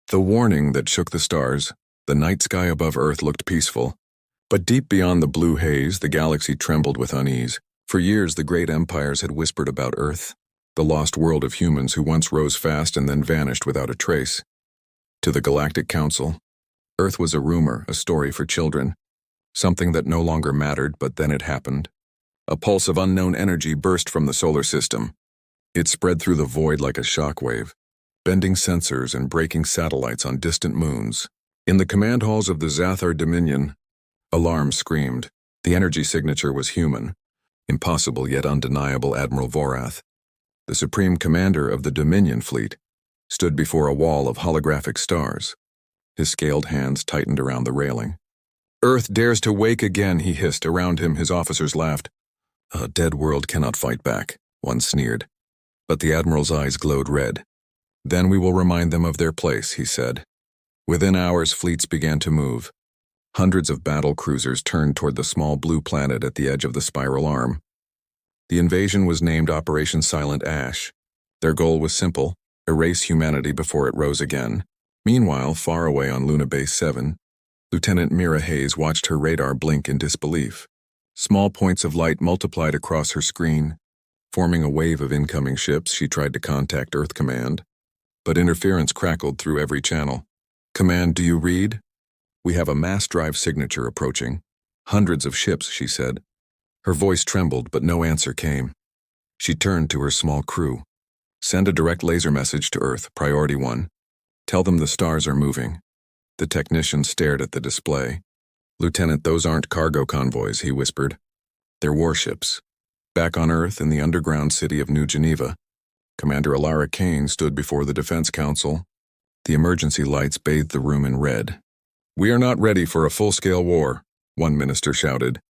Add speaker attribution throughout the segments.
Speaker 1: The warning that shook the stars, the night sky above Earth looked peaceful. But deep beyond the blue haze, the galaxy trembled with unease. For years, the great empires had whispered about Earth, the lost world of humans who once rose fast and then vanished without a trace. To the Galactic Council, Earth was a rumor, a story for children, something that no longer mattered, but then it happened. A pulse of unknown energy burst from the solar system. It spread through the void like a shockwave, bending sensors and breaking satellites on distant moons. In the command halls of the Zathar Dominion, alarms screamed. The energy signature was human, impossible yet undeniable. Admiral Vorath, the supreme commander of the Dominion fleet, stood before a wall of holographic stars. His scaled hands tightened around the railing. "Earth dares to wake again," he hissed. Around him, his officers laughed. "A dead world cannot fight back," one sneered. But the Admiral's eyes glowed red. "Then we will remind them of their place," he said. Within hours, fleets began to move. Hundreds of battle cruisers turned toward the small blue planet at the edge of the spiral arm. The invasion was named Operation Silent Ash. Their goal was simple: erase humanity before it rose again. Meanwhile, far away on Luna Base 7, Lieutenant Mira Hayes watched her radar blink in disbelief. Small points of light multiplied across her screen. Forming a wave of incoming ships, she tried to contact Earth Command, but interference crackled through every channel. "Command, do you read? We have a mass drive signature approaching. Hundreds of ships," she said. Her voice trembled, but no answer came. She turned to her small crew. "Send a direct laser message to Earth, Priority 1. Tell them the stars are moving." The technician stared at the display. "Lieutenant, those aren't cargo convoys," he whispered. "They're warships." Back on Earth, in the underground city of New Geneva, Commander Alara Kane stood before the Defense Council. The emergency lights bathed the room in red. "We are not ready for a full-scale war," one minister shouted.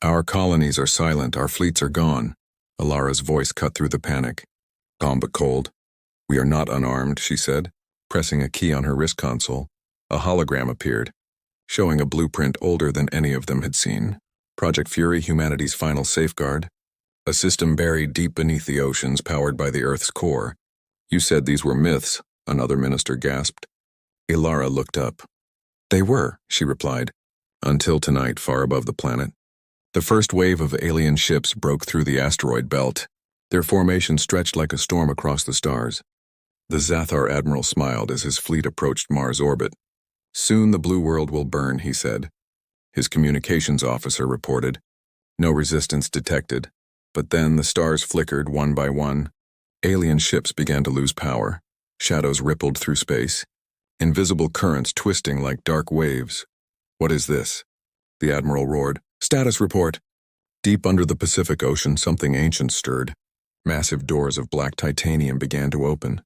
Speaker 1: "Our colonies are silent, our fleets are gone." Alara's voice cut through the panic. Calm but cold. "We are not unarmed," she said. Pressing a key on her wrist console, a hologram appeared, showing a blueprint older than any of them had seen. Project Fury, humanity's final safeguard. A system buried deep beneath the oceans, powered by the Earth's core. "You said these were myths," another minister gasped. Alara looked up. "They were," she replied, "until tonight, far above the planet. The first wave of alien ships broke through the asteroid belt. Their formation stretched like a storm across the stars. The Zathar Admiral smiled as his fleet approached Mars' orbit. "Soon the blue world will burn," he said. His communications officer reported. No resistance detected. But then the stars flickered one by one. Alien ships began to lose power. Shadows rippled through space. Invisible currents twisting like dark waves. "What is this?" the Admiral roared. "Status report." Deep under the Pacific Ocean, something ancient stirred. Massive doors of black titanium began to open,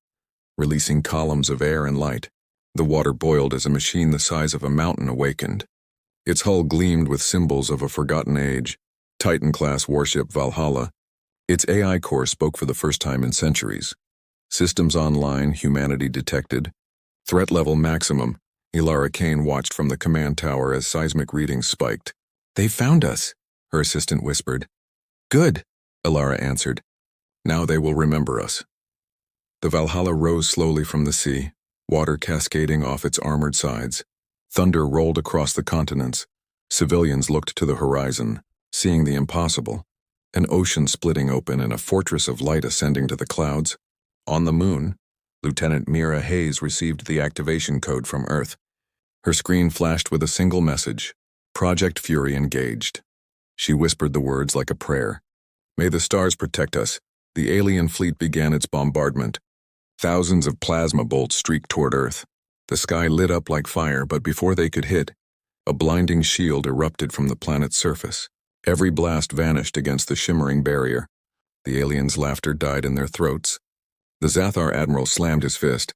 Speaker 1: releasing columns of air and light. The water boiled as a machine the size of a mountain awakened. Its hull gleamed with symbols of a forgotten age. Titan-class warship Valhalla. Its AI core spoke for the first time in centuries. Systems online, humanity detected. Threat level maximum. Alara Kane watched from the command tower as seismic readings spiked. "They found us," her assistant whispered. "Good," Alara answered. "Now they will remember us." The Valhalla rose slowly from the sea, water cascading off its armored sides. Thunder rolled across the continents. Civilians looked to the horizon, seeing the impossible. An ocean splitting open and a fortress of light ascending to the clouds. On the moon, Lieutenant Mira Hayes received the activation code from Earth. Her screen flashed with a single message: Project Fury engaged. She whispered the words like a prayer. "May the stars protect us." The alien fleet began its bombardment. Thousands of plasma bolts streaked toward Earth. The sky lit up like fire, but before they could hit, a blinding shield erupted from the planet's surface. Every blast vanished against the shimmering barrier. The aliens' laughter died in their throats. The Zathar Admiral slammed his fist.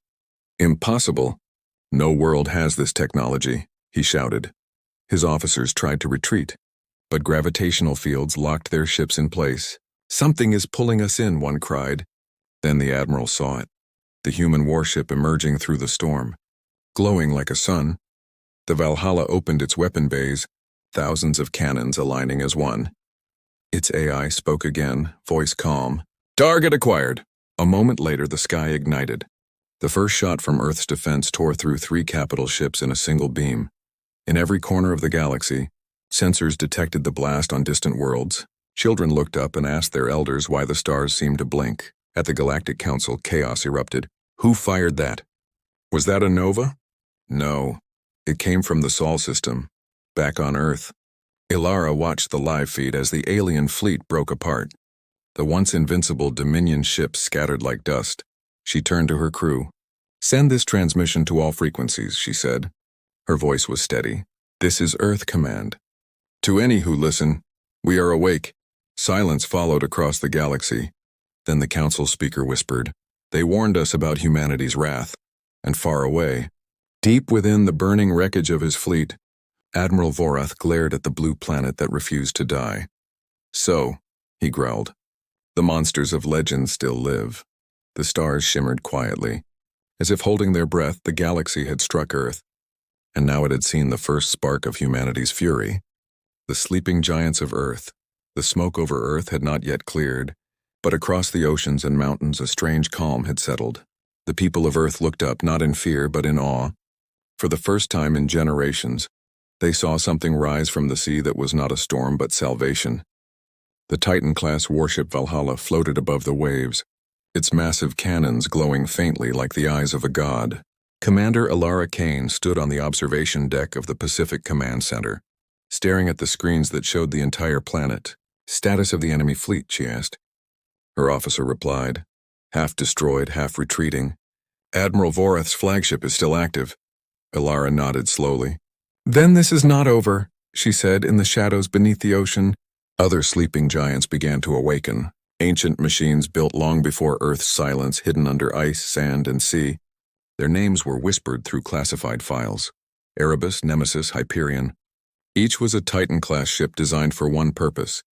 Speaker 1: "Impossible! No world has this technology," he shouted. His officers tried to retreat, but gravitational fields locked their ships in place. "Something is pulling us in," one cried. Then the Admiral saw it. The human warship emerging through the storm. Glowing like a sun, the Valhalla opened its weapon bays, thousands of cannons aligning as one. Its AI spoke again, voice calm. "Target acquired." A moment later, the sky ignited. The first shot from Earth's defense tore through 3 capital ships in a single beam. In every corner of the galaxy, sensors detected the blast on distant worlds. Children looked up and asked their elders why the stars seemed to blink. At the Galactic Council, chaos erupted. Who fired that? Was that a nova? No. It came from the Sol system, back on Earth. Ilara watched the live feed as the alien fleet broke apart. The once invincible Dominion ships scattered like dust. She turned to her crew. "Send this transmission to all frequencies," she said. Her voice was steady. "This is Earth Command. To any who listen, we are awake." Silence followed across the galaxy. Then the council speaker whispered, "They warned us about humanity's wrath." And far away, deep within the burning wreckage of his fleet, Admiral Vorath glared at the blue planet that refused to die. "So," he growled, "the monsters of legend still live." The stars shimmered quietly. As if holding their breath, the galaxy had struck Earth, and now it had seen the first spark of humanity's fury. The sleeping giants of Earth. The smoke over Earth had not yet cleared, but across the oceans and mountains a strange calm had settled. The people of Earth looked up, not in fear but in awe. For the first time in generations, they saw something rise from the sea that was not a storm but salvation. The Titan-class warship Valhalla floated above the waves, its massive cannons glowing faintly like the eyes of a god. Commander Ilara Kane stood on the observation deck of the Pacific Command Center, staring at the screens that showed the entire planet. "Status of the enemy fleet?" she asked. Her officer replied, "Half destroyed, half retreating. Admiral Vorath's flagship is still active." Ilara nodded slowly. "Then this is not over," she said. In the shadows beneath the ocean, other sleeping giants began to awaken. Ancient machines built long before Earth's silence, hidden under ice, sand, and sea. Their names were whispered through classified files. Erebus, Nemesis, Hyperion. Each was a Titan-class ship designed for one purpose: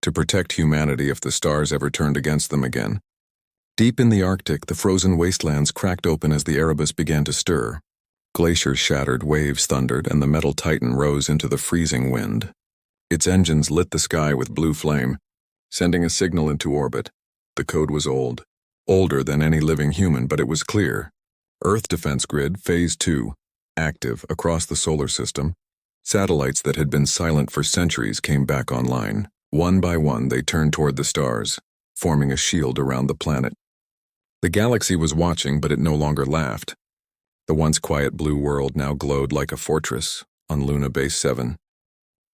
Speaker 1: to protect humanity if the stars ever turned against them again. Deep in the Arctic, the frozen wastelands cracked open as the Erebus began to stir. Glaciers shattered, waves thundered, and the metal Titan rose into the freezing wind. Its engines lit the sky with blue flame, sending a signal into orbit. The code was old, older than any living human, but it was clear. Earth Defense Grid, Phase 2, active across the solar system. Satellites that had been silent for centuries came back online. One by one, they turned toward the stars, forming a shield around the planet. The galaxy was watching, but it no longer laughed. The once quiet blue world now glowed like a fortress on Luna Base 7.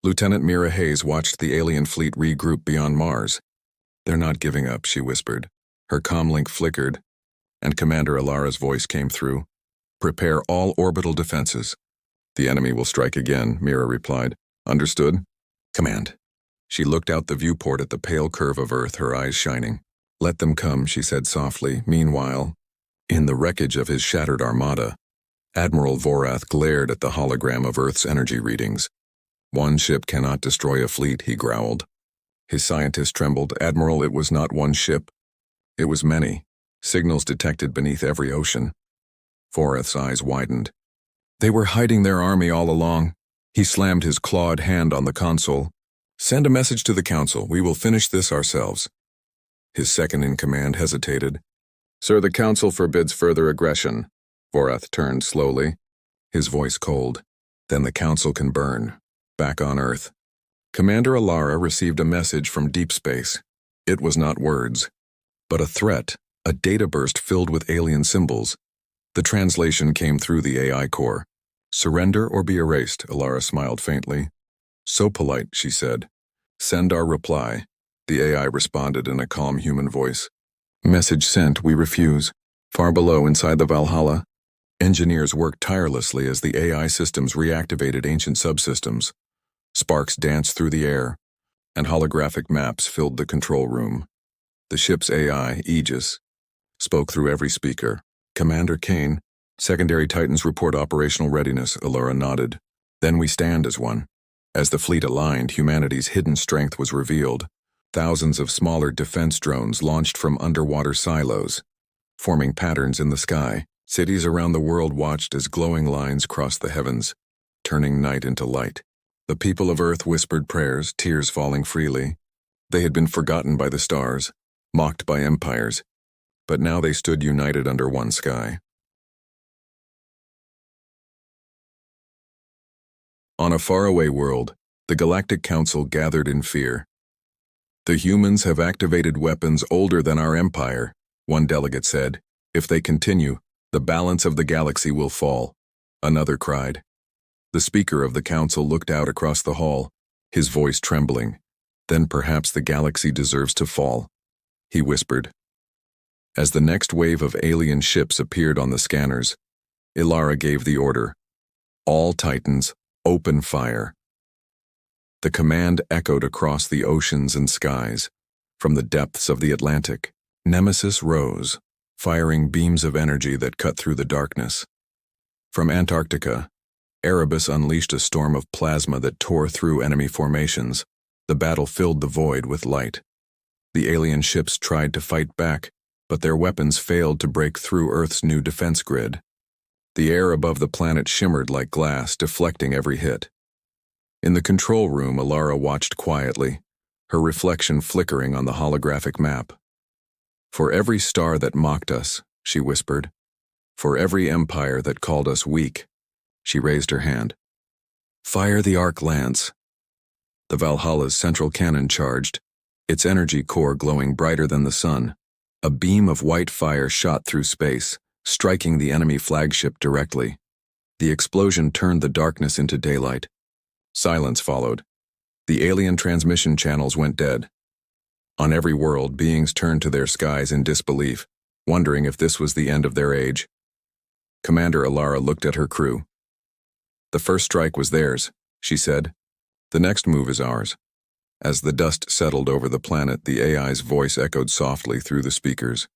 Speaker 1: Lieutenant Mira Hayes watched the alien fleet regroup beyond Mars. "They're not giving up," she whispered. Her comlink flickered, and Commander Ilara's voice came through. "Prepare all orbital defenses." "The enemy will strike again," Mira replied. "Understood?" "Command." She looked out the viewport at the pale curve of Earth, her eyes shining. "Let them come," she said softly. Meanwhile, in the wreckage of his shattered armada, Admiral Vorath glared at the hologram of Earth's energy readings. "One ship cannot destroy a fleet," he growled. His scientist trembled. "Admiral, it was not one ship. It was many. Signals detected beneath every ocean." Vorath's eyes widened. "They were hiding their army all along." He slammed his clawed hand on the console. "Send a message to the Council. We will finish this ourselves." His second-in-command hesitated. "Sir, the Council forbids further aggression." Vorath turned slowly, his voice cold. "Then the Council can burn. Back on Earth." Commander Ilara received a message from deep space. It was not words, but a threat, a data burst filled with alien symbols. The translation came through the AI core. "Surrender or be erased," Ilara smiled faintly. "So polite," she said. "Send our reply." The AI responded in a calm human voice. "Message sent, we refuse." Far below, inside the Valhalla, engineers worked tirelessly as the AI systems reactivated ancient subsystems. Sparks danced through the air, and holographic maps filled the control room. The ship's AI, Aegis, spoke through every speaker. "Commander Kane, secondary Titans report operational readiness," Ilara nodded. "Then we stand as one." As the fleet aligned, humanity's hidden strength was revealed. Thousands of smaller defense drones launched from underwater silos, forming patterns in the sky. Cities around the world watched as glowing lines crossed the heavens, turning night into light. The people of Earth whispered prayers, tears falling freely. They had been forgotten by the stars, mocked by empires, but now they stood united under one sky. On a faraway world, the Galactic Council gathered in fear. The humans have activated weapons older than our empire, one delegate said. If they continue, the balance of the galaxy will fall, another cried. The speaker of the council looked out across the hall, his voice trembling. Then perhaps the galaxy deserves to fall, he whispered. As the next wave of alien ships appeared on the scanners, Ilara gave the order. All Titans, open fire. The command echoed across the oceans and skies. From the depths of the Atlantic, Nemesis rose, firing beams of energy that cut through the darkness. From Antarctica, Erebus unleashed a storm of plasma that tore through enemy formations. The battle filled the void with light. The alien ships tried to fight back, but their weapons failed to break through Earth's new defense grid. The air above the planet shimmered like glass, deflecting every hit. In the control room, Ilara watched quietly, her reflection flickering on the holographic map. For every star that mocked us, she whispered. For every empire that called us weak. She raised her hand. Fire the arc lance. The Valhalla's central cannon charged, its energy core glowing brighter than the sun. A beam of white fire shot through space, striking the enemy flagship directly. The explosion turned the darkness into daylight. Silence followed. The alien transmission channels went dead. On every world, beings turned to their skies in disbelief, wondering if this was the end of their age. Commander Ilara looked at her crew. The first strike was theirs, she said. The next move is ours. As the dust settled over the planet, the AI's voice echoed softly through the speakers.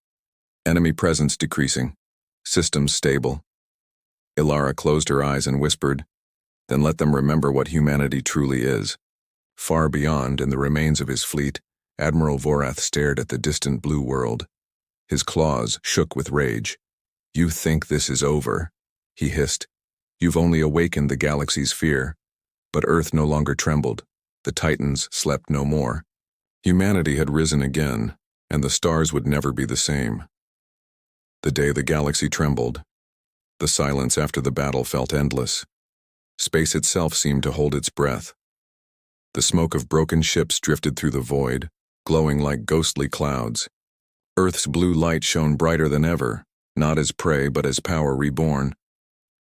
Speaker 1: Enemy presence decreasing. Systems stable. Ilara closed her eyes and whispered, Then let them remember what humanity truly is. Far beyond, in the remains of his fleet, Admiral Vorath stared at the distant blue world. His claws shook with rage. You think this is over, he hissed. You've only awakened the galaxy's fear. But Earth no longer trembled. The Titans slept no more. Humanity had risen again, and the stars would never be the same. The day the galaxy trembled, the silence after the battle felt endless. Space itself seemed to hold its breath. The smoke of broken ships drifted through the void, glowing like ghostly clouds. Earth's blue light shone brighter than ever, not as prey but as power reborn.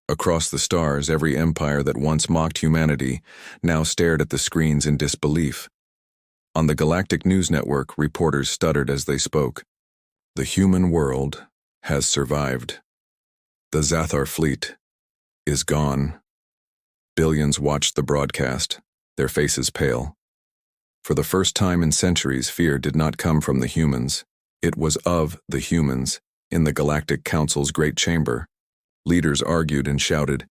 Speaker 1: Across the stars, every empire that once mocked humanity now stared at the screens in disbelief. On the Galactic News Network, reporters stuttered as they spoke. The human world has survived. The Zathar fleet is gone. Billions watched the broadcast, their faces pale. For the first time in centuries, fear did not come from the humans. It was of the humans, in the Galactic Council's great chamber. Leaders argued and shouted.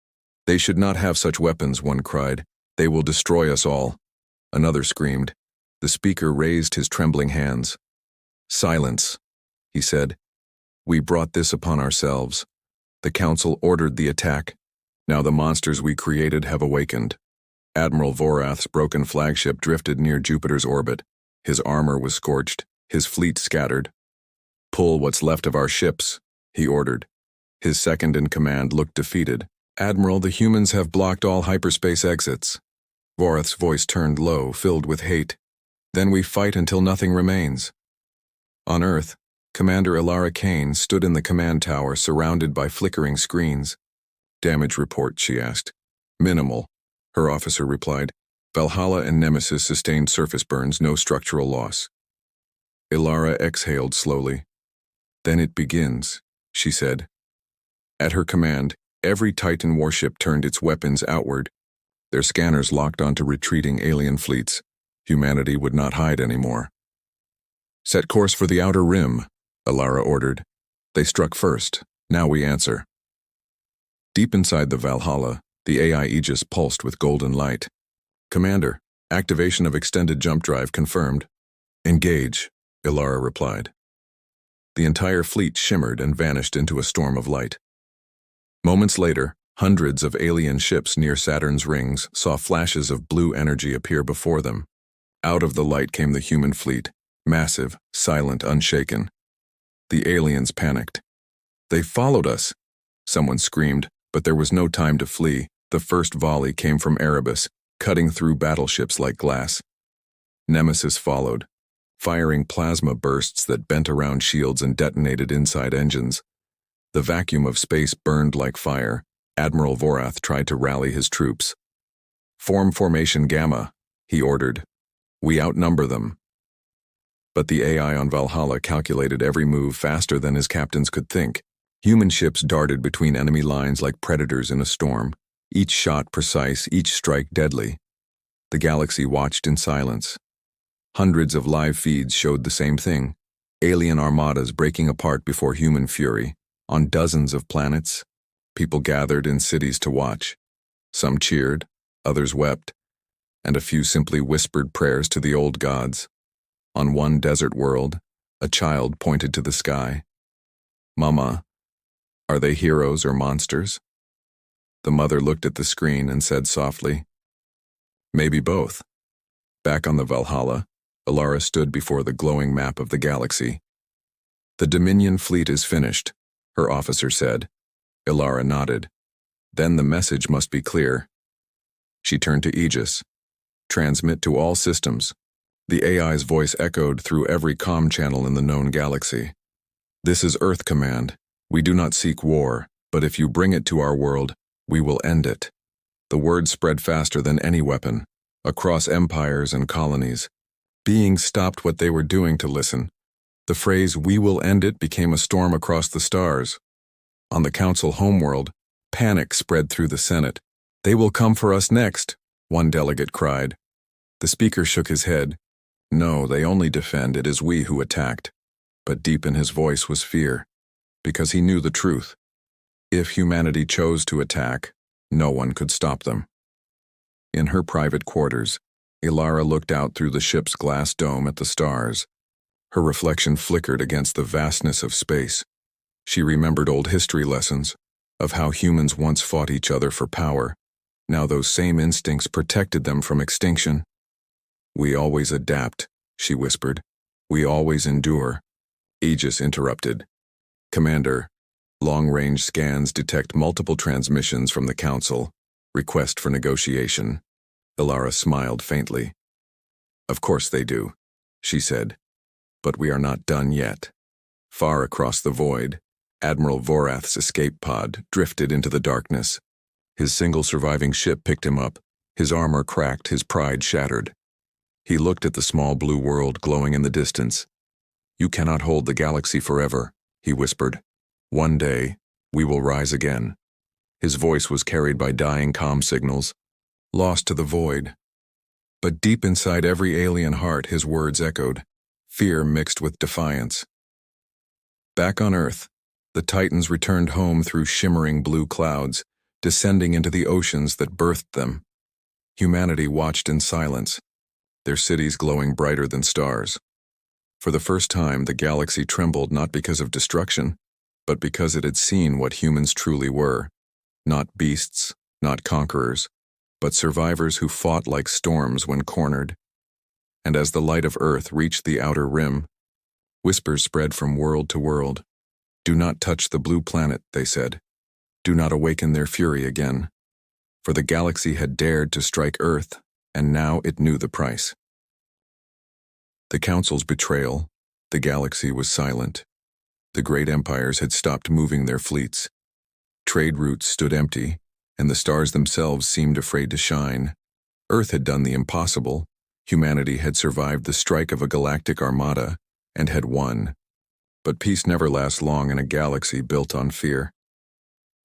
Speaker 1: They should not have such weapons, one cried. They will destroy us all. Another screamed. The speaker raised his trembling hands. Silence, he said. We brought this upon ourselves. The council ordered the attack. Now the monsters we created have awakened. Admiral Vorath's broken flagship drifted near Jupiter's orbit. His armor was scorched, his fleet scattered. Pull what's left of our ships, he ordered. His second-in-command looked defeated. Admiral, the humans have blocked all hyperspace exits. Vorath's voice turned low, filled with hate. Then we fight until nothing remains. On Earth, Commander Ilara Kane stood in the command tower surrounded by flickering screens. Damage report, she asked. Minimal, her officer replied. Valhalla and Nemesis sustained surface burns, no structural loss. Ilara exhaled slowly. Then it begins, she said. At her command, every Titan warship turned its weapons outward. Their scanners locked onto retreating alien fleets. Humanity would not hide anymore. Set course for the outer rim, Ilara ordered. They struck first. Now we answer. Deep inside the Valhalla, the AI Aegis pulsed with golden light. Commander, activation of extended jump drive confirmed. Engage, Ilara replied. The entire fleet shimmered and vanished into a storm of light. Moments later, hundreds of alien ships near Saturn's rings saw flashes of blue energy appear before them. Out of the light came the human fleet, massive, silent, unshaken. The aliens panicked. They followed us, someone screamed, but there was no time to flee. The first volley came from Erebus, cutting through battleships like glass. Nemesis followed, firing plasma bursts that bent around shields and detonated inside engines. The vacuum of space burned like fire. Admiral Vorath tried to rally his troops. "Form Formation Gamma," he ordered. "We outnumber them." But the AI on Valhalla calculated every move faster than his captains could think. Human ships darted between enemy lines like predators in a storm, each shot precise, each strike deadly. The galaxy watched in silence. Hundreds of live feeds showed the same thing, alien armadas breaking apart before human fury. On dozens of planets, people gathered in cities to watch. Some cheered, others wept, and a few simply whispered prayers to the old gods. On one desert world, a child pointed to the sky. "Mama, are they heroes or monsters?" The mother looked at the screen and said softly, "Maybe both." Back on the Valhalla, Ilara stood before the glowing map of the galaxy. "The Dominion fleet is finished," her officer said. Ilara nodded. "Then the message must be clear." She turned to Aegis. "Transmit to all systems." The AI's voice echoed through every comm channel in the known galaxy. "This is Earth Command. We do not seek war, but if you bring it to our world, we will end it." The word spread faster than any weapon, across empires and colonies. Beings stopped what they were doing to listen. The phrase, "we will end it," became a storm across the stars. On the Council homeworld, panic spread through the Senate. "They will come for us next," one delegate cried. The speaker shook his head. "No, they only defend. It is we who attacked." But deep in his voice was fear, because he knew the truth. If humanity chose to attack, no one could stop them. In her private quarters, Ilara looked out through the ship's glass dome at the stars. Her reflection flickered against the vastness of space. She remembered old history lessons of how humans once fought each other for power. Now those same instincts protected them from extinction. "We always adapt," she whispered. "We always endure." Aegis interrupted. "Commander, long-range scans detect multiple transmissions from the Council. Request for negotiation." Ilara smiled faintly. "Of course they do," she said. "But we are not done yet." Far across the void, Admiral Vorath's escape pod drifted into the darkness. His single surviving ship picked him up, his armor cracked, his pride shattered. He looked at the small blue world glowing in the distance. "You cannot hold the galaxy forever," he whispered. "One day, we will rise again." His voice was carried by dying comm signals, lost to the void. But deep inside every alien heart, his words echoed, fear mixed with defiance. Back on Earth, the Titans returned home through shimmering blue clouds, descending into the oceans that birthed them. Humanity watched in silence, their cities glowing brighter than stars. For the first time, the galaxy trembled not because of destruction, but because it had seen what humans truly were. Not beasts, not conquerors, but survivors who fought like storms when cornered. And as the light of Earth reached the outer rim, whispers spread from world to world. "Do not touch the blue planet," they said. "Do not awaken their fury again." For the galaxy had dared to strike Earth, and now it knew the price. The Council's betrayal, the galaxy was silent. The great empires had stopped moving their fleets. Trade routes stood empty, and the stars themselves seemed afraid to shine. Earth had done the impossible. Humanity had survived the strike of a galactic armada and had won. But peace never lasts long in a galaxy built on fear.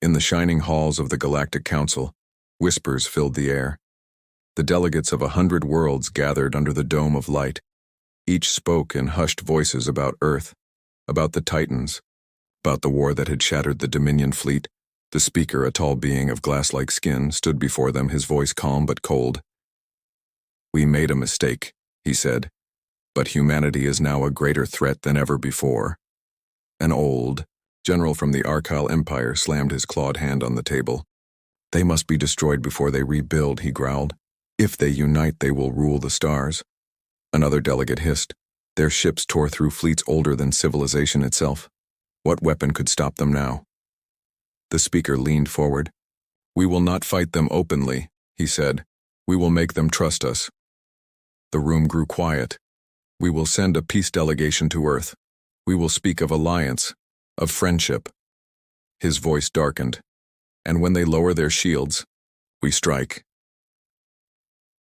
Speaker 1: In the shining halls of the Galactic Council, whispers filled the air. The delegates of 100 worlds gathered under the dome of light. Each spoke in hushed voices about Earth, about the Titans, about the war that had shattered the Dominion fleet. The speaker, a tall being of glass-like skin, stood before them, his voice calm but cold. "We made a mistake," he said, "but humanity is now a greater threat than ever before." An old general from the Archile Empire slammed his clawed hand on the table. "They must be destroyed before they rebuild," he growled. "If they unite, they will rule the stars." Another delegate hissed. Their ships tore through fleets older than civilization itself. What weapon could stop them now? The speaker leaned forward. We will not fight them openly, he said. We will make them trust us. The room grew quiet. We will send a peace delegation to Earth. We will speak of alliance, of friendship. His voice darkened. And when they lower their shields, we strike.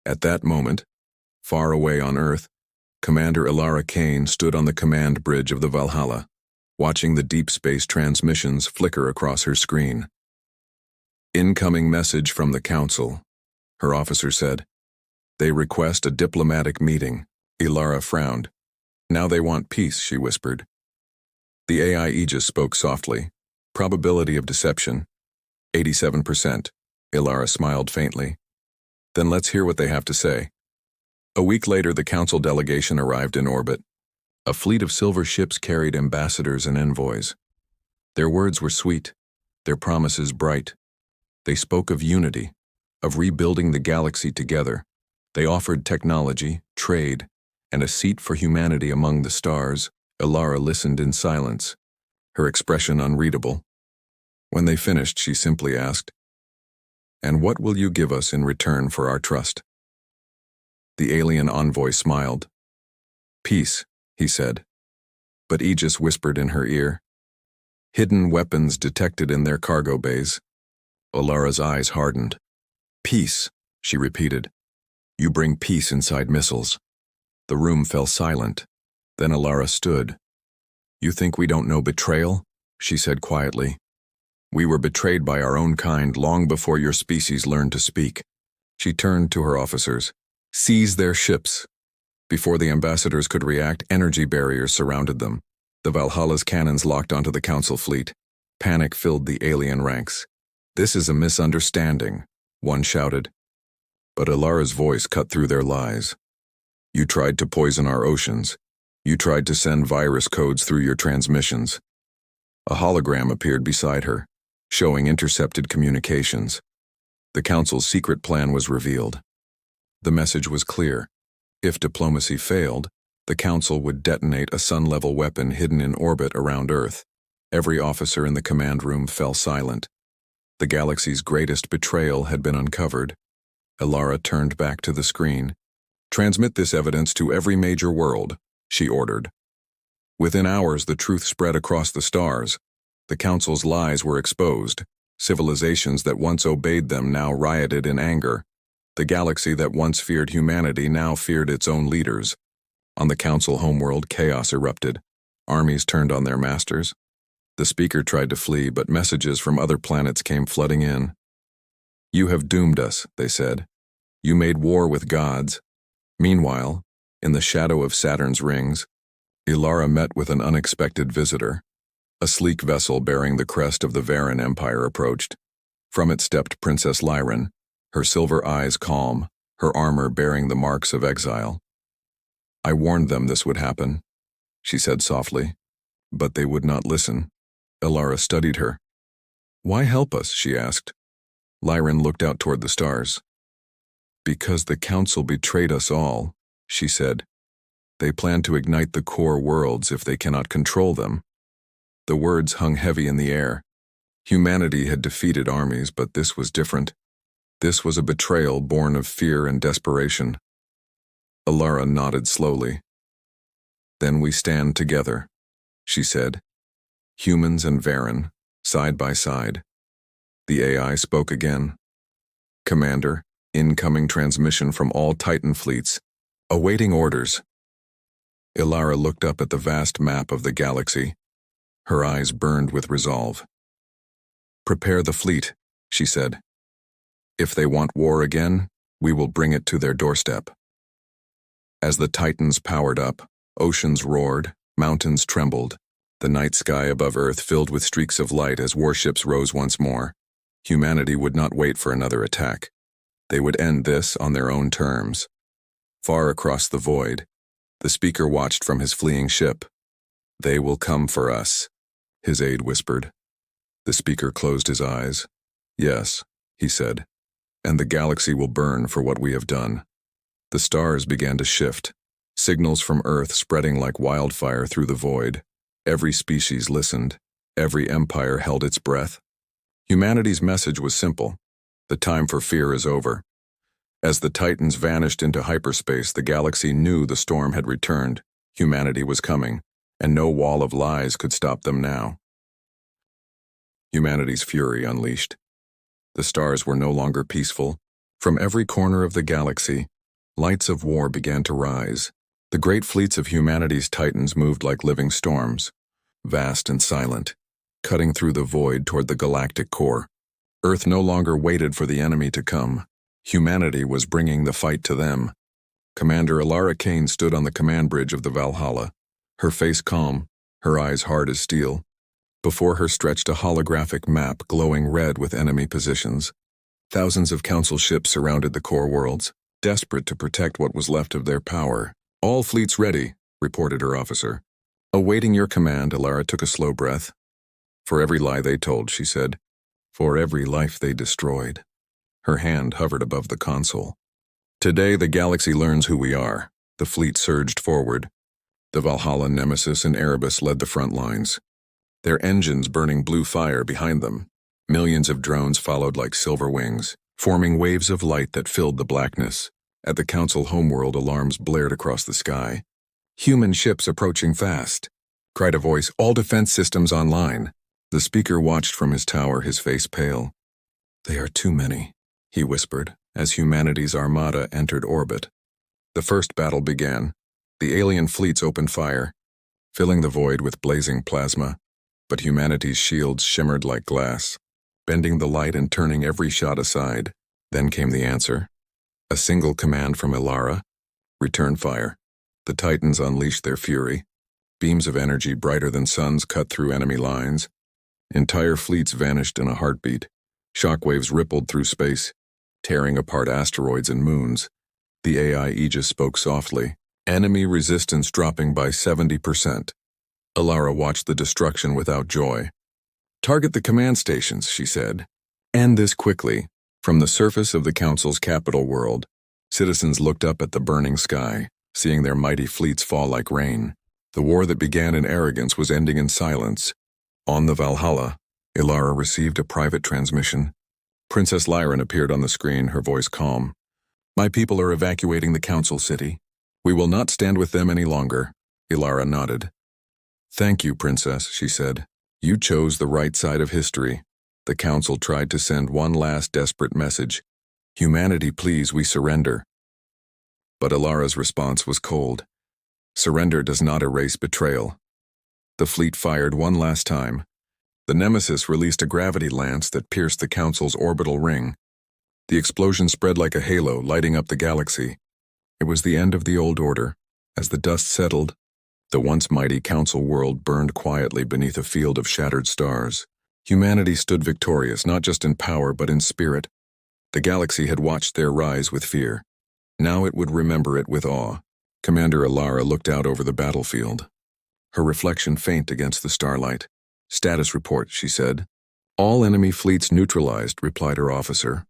Speaker 1: At that moment, far away on Earth, Commander Ilara Kane stood on the command bridge of the Valhalla, watching the deep space transmissions flicker across her screen. Incoming message from the Council, her officer said. They request a diplomatic meeting. Ilara frowned. Now they want peace, she whispered. The AI Aegis spoke softly. Probability of deception, 87%. Ilara smiled faintly. Then let's hear what they have to say. A week later, the Council delegation arrived in orbit. A fleet of silver ships carried ambassadors and envoys. Their words were sweet, their promises bright. They spoke of unity, of rebuilding the galaxy together. They offered technology, trade, and a seat for humanity among the stars. Ilara listened in silence, her expression unreadable. When they finished, she simply asked, "And what will you give us in return for our trust?" The alien envoy smiled. "Peace," he said. But Aegis whispered in her ear, "Hidden weapons detected in their cargo bays." Ilara's eyes hardened. "Peace," she repeated. "You bring peace inside missiles." The room fell silent. Then Ilara stood. "You think we don't know betrayal?" she said quietly. "We were betrayed by our own kind long before your species learned to speak." She turned to her officers. "Seize their ships." Before the ambassadors could react, energy barriers surrounded them. The Valhalla's cannons locked onto the Council fleet. Panic filled the alien ranks. "This is a misunderstanding," one shouted. But Ilara's voice cut through their lies. "You tried to poison our oceans. You tried to send virus codes through your transmissions." A hologram appeared beside her, showing intercepted communications. The Council's secret plan was revealed. The message was clear. If diplomacy failed, the Council would detonate a sun-level weapon hidden in orbit around Earth. Every officer in the command room fell silent. The galaxy's greatest betrayal had been uncovered. Ilara turned back to the screen. "Transmit this evidence to every major world," she ordered. Within hours, the truth spread across the stars. The Council's lies were exposed. Civilizations that once obeyed them now rioted in anger. The galaxy that once feared humanity now feared its own leaders. On the Council homeworld, chaos erupted. Armies turned on their masters. The speaker tried to flee, but messages from other planets came flooding in. "You have doomed us," they said. "You made war with gods." Meanwhile, in the shadow of Saturn's rings, Ilara met with an unexpected visitor. A sleek vessel bearing the crest of the Varan Empire approached. From it stepped Princess Lyran, her silver eyes calm, her armor bearing the marks of exile. "I warned them this would happen," she said softly, but they would not listen. Ilara studied her. "Why help us?" she asked. Lyran looked out toward the stars. "Because the Council betrayed us all," she said. "They plan to ignite the core worlds if they cannot control them." The words hung heavy in the air. Humanity had defeated armies, but this was different. This was a betrayal born of fear and desperation. Ilara nodded slowly. "Then we stand together," she said. "Humans and Varan, side by side." The AI spoke again. "Commander, incoming transmission from all Titan fleets. Awaiting orders." Ilara looked up at the vast map of the galaxy. Her eyes burned with resolve. "Prepare the fleet," she said. "If they want war again, we will bring it to their doorstep." As the Titans powered up, oceans roared, mountains trembled, the night sky above Earth filled with streaks of light as warships rose once more. Humanity would not wait for another attack. They would end this on their own terms. Far across the void, the speaker watched from his fleeing ship. "They will come for us," his aide whispered. The speaker closed his eyes. "Yes," he said, "and the galaxy will burn for what we have done." The stars began to shift, signals from Earth spreading like wildfire through the void. Every species listened. Every empire held its breath. Humanity's message was simple. The time for fear is over. As the Titans vanished into hyperspace, the galaxy knew the storm had returned. Humanity was coming, and no wall of lies could stop them now. Humanity's fury unleashed. The stars were no longer peaceful. From every corner of the galaxy, lights of war began to rise. The great fleets of humanity's Titans moved like living storms, vast and silent, cutting through the void toward the galactic core. Earth no longer waited for the enemy to come. Humanity was bringing the fight to them. Commander Alara Kane stood on the command bridge of the Valhalla, her face calm, her eyes hard as steel. Before her stretched a holographic map glowing red with enemy positions. Thousands of council ships surrounded the core worlds, desperate to protect what was left of their power. "All fleets ready," reported her officer. "Awaiting your command," Alara took a slow breath. "For every lie they told," she said. "For every life they destroyed." Her hand hovered above the console. "Today the galaxy learns who we are." The fleet surged forward. The Valhalla, Nemesis, and Erebus led the front lines, their engines burning blue fire behind them. Millions of drones followed like silver wings, forming waves of light that filled the blackness. At the Council homeworld, alarms blared across the sky. "Human ships approaching fast," cried a voice. "All defense systems online." The speaker watched from his tower, his face pale. "They are too many," he whispered, as humanity's armada entered orbit. The first battle began. The alien fleets opened fire, filling the void with blazing plasma, but humanity's shields shimmered like glass, bending the light and turning every shot aside. Then came the answer. A single command from Alara: return fire. The Titans unleashed their fury. Beams of energy brighter than suns cut through enemy lines. Entire fleets vanished in a heartbeat. Shockwaves rippled through space, tearing apart asteroids and moons. The AI Aegis spoke softly, enemy resistance dropping by 70%. Alara watched the destruction without joy. "Target the command stations," she said. "End this quickly." From the surface of the Council's capital world, citizens looked up at the burning sky, seeing their mighty fleets fall like rain. The war that began in arrogance was ending in silence. On the Valhalla, Alara received a private transmission. Princess Lyran appeared on the screen, her voice calm. "My people are evacuating the Council city. We will not stand with them any longer." Alara nodded. "Thank you, Princess," she said. "You chose the right side of history." The Council tried to send one last desperate message. "Humanity, please, we surrender." But Alara's response was cold. "Surrender does not erase betrayal." The fleet fired one last time. The Nemesis released a gravity lance that pierced the Council's orbital ring. The explosion spread like a halo, lighting up the galaxy. It was the end of the old order. As the dust settled, the once mighty Council world burned quietly beneath a field of shattered stars. Humanity stood victorious, not just in power but in spirit. The galaxy had watched their rise with fear. Now it would remember it with awe. Commander Alara looked out over the battlefield, her reflection faint against the starlight. "Status report," she said. "All enemy fleets neutralized," replied her officer.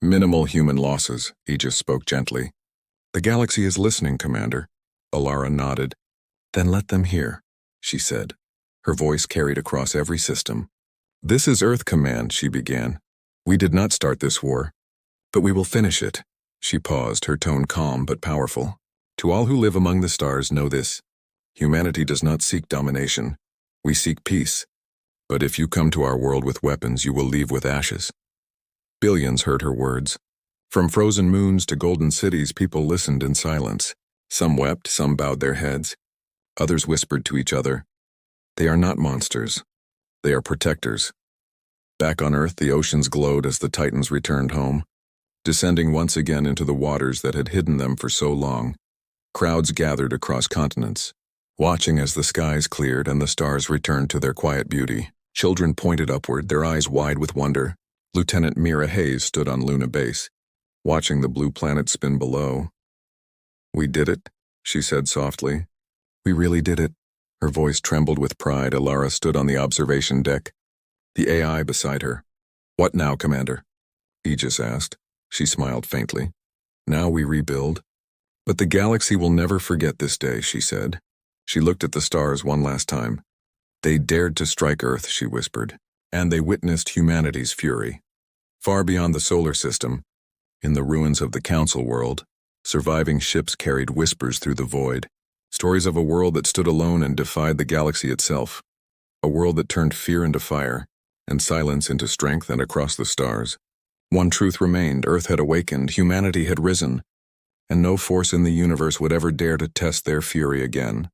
Speaker 1: "Minimal human losses," Aegis spoke gently. "The galaxy is listening, Commander." Alara nodded. "Then let them hear," she said. Her voice carried across every system. "This is Earth Command," she began. "We did not start this war, but we will finish it." She paused, her tone calm but powerful. "To all who live among the stars, know this. Humanity does not seek domination. We seek peace. But if you come to our world with weapons, you will leave with ashes." Billions heard her words. From frozen moons to golden cities, people listened in silence. Some wept, some bowed their heads. Others whispered to each other, "They are not monsters. They are protectors." Back on Earth, the oceans glowed as the Titans returned home, descending once again into the waters that had hidden them for so long. Crowds gathered across continents, watching as the skies cleared and the stars returned to their quiet beauty. Children pointed upward, their eyes wide with wonder. Lieutenant Mira Hayes stood on Luna Base, watching the blue planet spin below. "We did it," she said softly. "We really did it." Her voice trembled with pride. Alara stood on the observation deck, the AI beside her. "What now, Commander?" Aegis asked. She smiled faintly. "Now we rebuild." "But the galaxy will never forget this day," she said. She looked at the stars one last time. "They dared to strike Earth," she whispered, "and they witnessed humanity's fury. Far beyond the solar system, in the ruins of the Council world, surviving ships carried whispers through the void, stories of a world that stood alone and defied the galaxy itself, a world that turned fear into fire, and silence into strength and across the stars. One truth remained: Earth had awakened, humanity had risen, and no force in the universe would ever dare to test their fury again.